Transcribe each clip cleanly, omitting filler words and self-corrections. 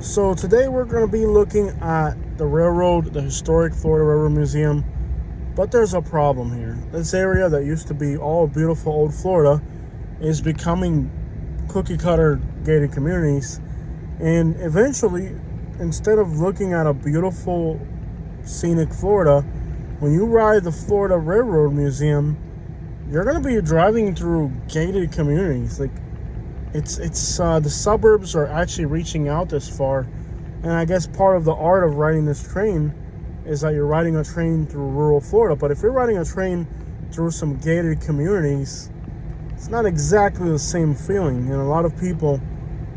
So today we're going to be looking at the railroad, the historic Florida Railroad Museum. But there's a problem here. This area that used to be all beautiful old Florida is becoming cookie cutter gated communities. And eventually, instead of looking at a beautiful scenic Florida, when you ride the Florida Railroad Museum, you're going to be driving through gated communities. Like it's the suburbs are actually reaching out this far. And I guess part of the art of riding this train is that you're riding a train through rural Florida. But if you're riding a train through some gated communities, it's not exactly the same feeling. And a lot of people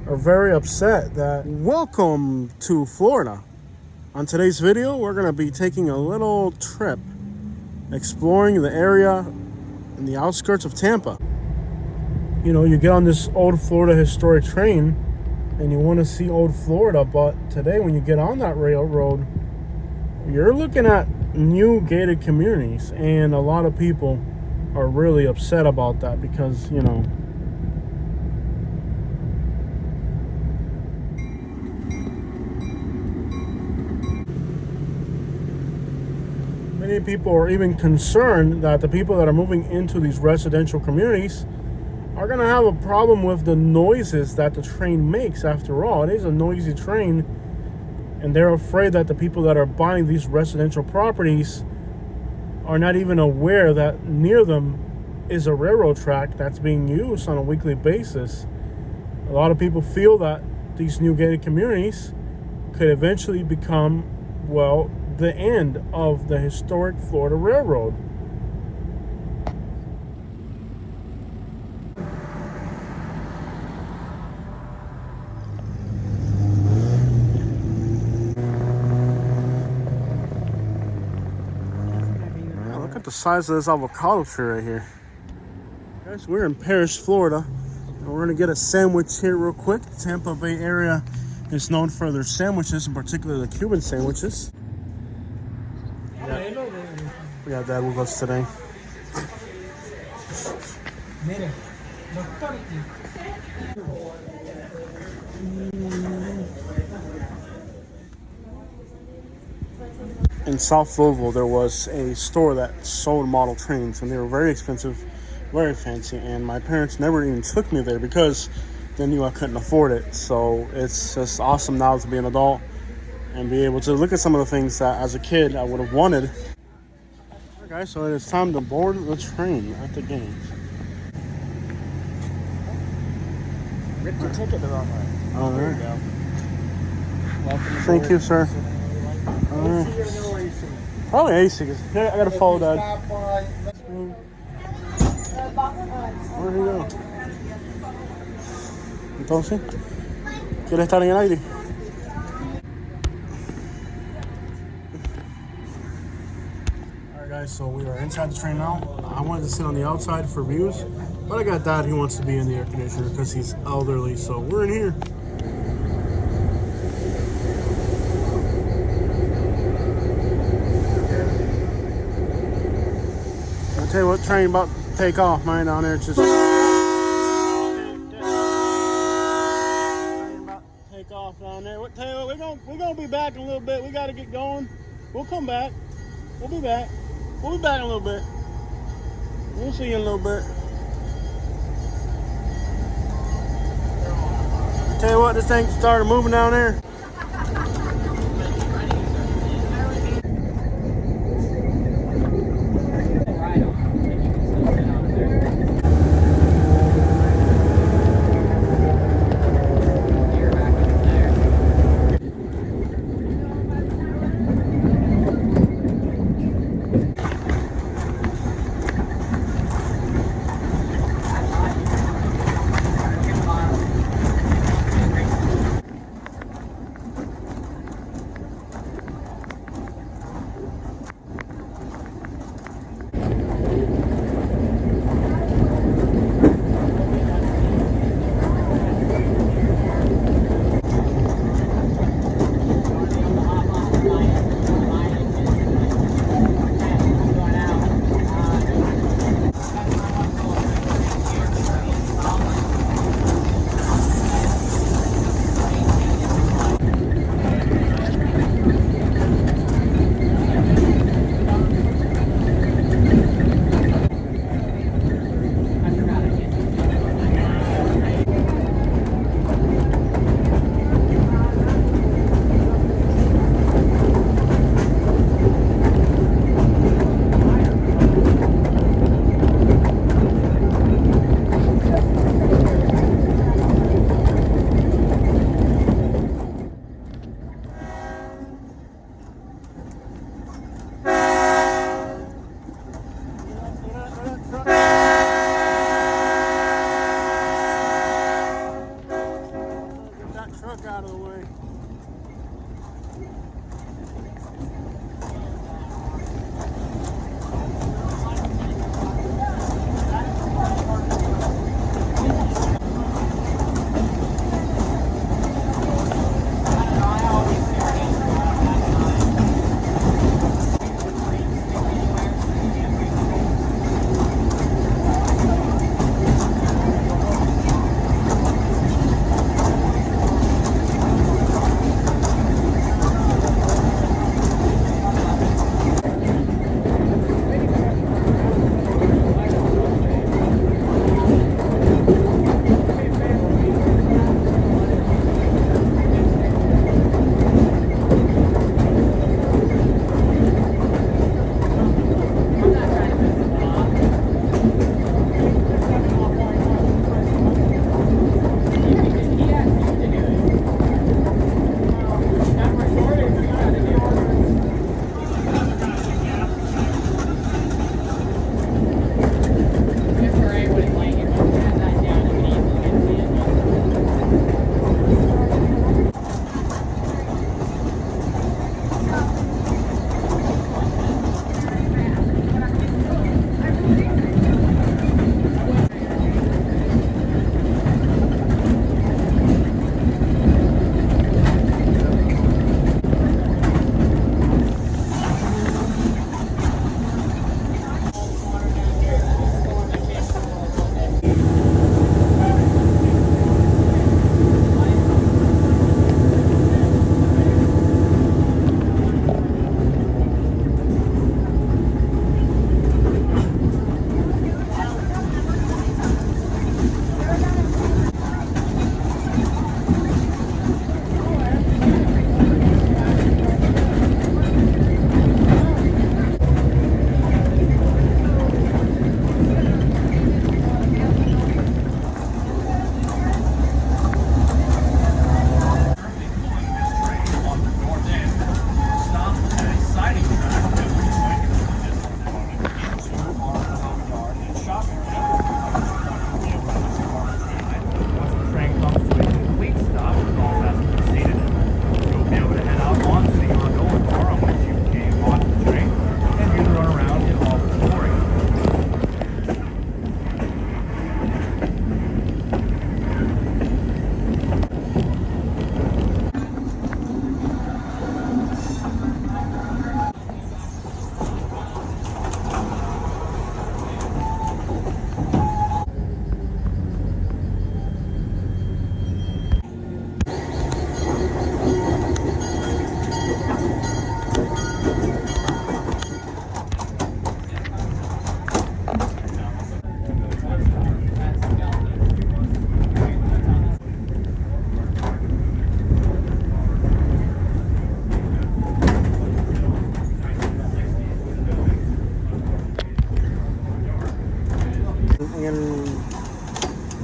are very upset that... Welcome to Florida. On today's video, we're going to be taking a little trip exploring the area in the outskirts of Tampa. You know, you get on this old Florida historic train and you want to see old Florida, but today when you get on that railroad, you're looking at new gated communities, and a lot of people are really upset about that because, you know, many people are even concerned that the people that are moving into these residential communities are going to have a problem with the noises that the train makes. After all, it is a noisy train, and they're afraid that the people that are buying these residential properties are not even aware that near them is a railroad track that's being used on a weekly basis. A lot of people feel that these new gated communities could eventually become, well, the end of the historic Florida Railroad. Look at the size of this avocado tree right here. Guys, we're in Parrish, Florida, and we're gonna get a sandwich here real quick. The Tampa Bay area is known for their sandwiches, in particular the Cuban sandwiches. We got Dad with us today. In South Louisville, there was a store that sold model trains, and they were very expensive, very fancy, and my parents never even took me there because they knew I couldn't afford it. So it's just awesome now to be an adult and be able to look at some of the things that as a kid I would have wanted. Alright guys, so it's time to board the train at the gate. Ripped your ticket the wrong way. Oh, there you go. Welcome Thank you, sir. Alright. Probably AC. Yeah, I gotta follow Dad. Where'd he go? Entonces, ¿quieres estar en el aire? Alright guys, so we are inside the train now. I wanted to sit on the outside for views, but I got Dad who wants to be in the air conditioner because he's elderly, so we're in here. I'll tell you what, train about to take off, man, down there. It's just... off down there. Tell you what, we're gonna be back in a little bit. We gotta get going. We'll come back. We'll be back. We'll be back in a little bit. We'll see you in a little bit. Tell you what, this thing started moving down there. out of the way.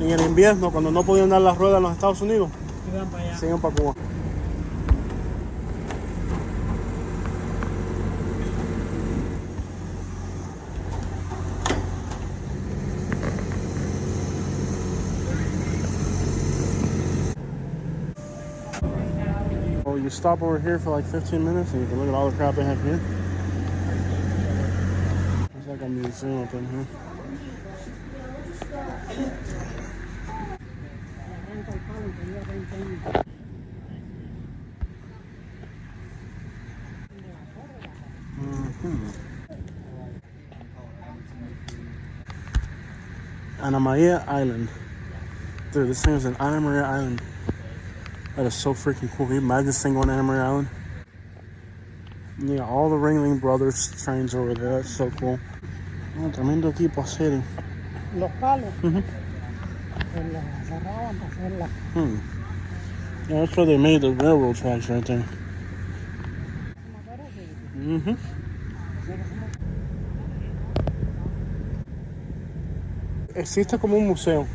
En el invierno, cuando no podían dar las ruedas en los Estados Unidos, se iban para Cuba. Oh, you stop over here for like 15 minutes and you can look at all the crap they have here. It's like a museum up in here. Ana Maria Island. Dude, this thing is an Ana Maria Island. That is so freaking cool. Can you imagine staying on Ana Maria Island? Yeah, all the Ringling Brothers trains over there. That's so cool. Oh, tremendo equipo hacer. Los palos. Pues los cerraban para hacerla. Yeah, that's where they made the railroad tracks right there. Existe como un museo.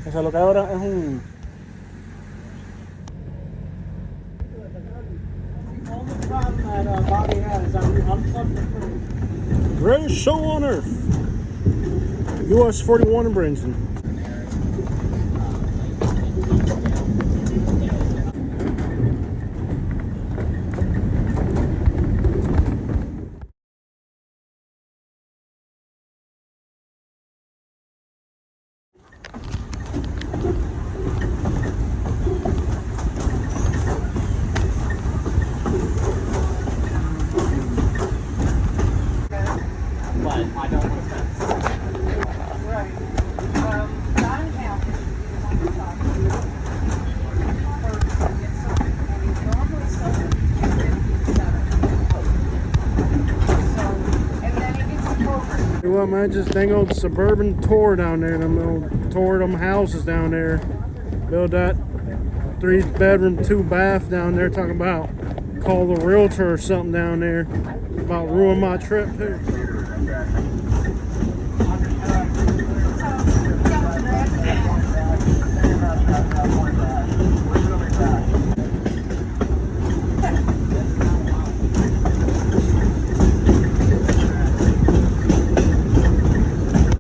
O sea, lo que hay ahora es un... Greatest show on earth. US 41 in Brinson. up, man. Just dang old suburban tour down there. Them old tour them houses down there. Build that 3-bedroom, 2-bath down there. Talking about call the realtor or something down there. About ruin my trip too.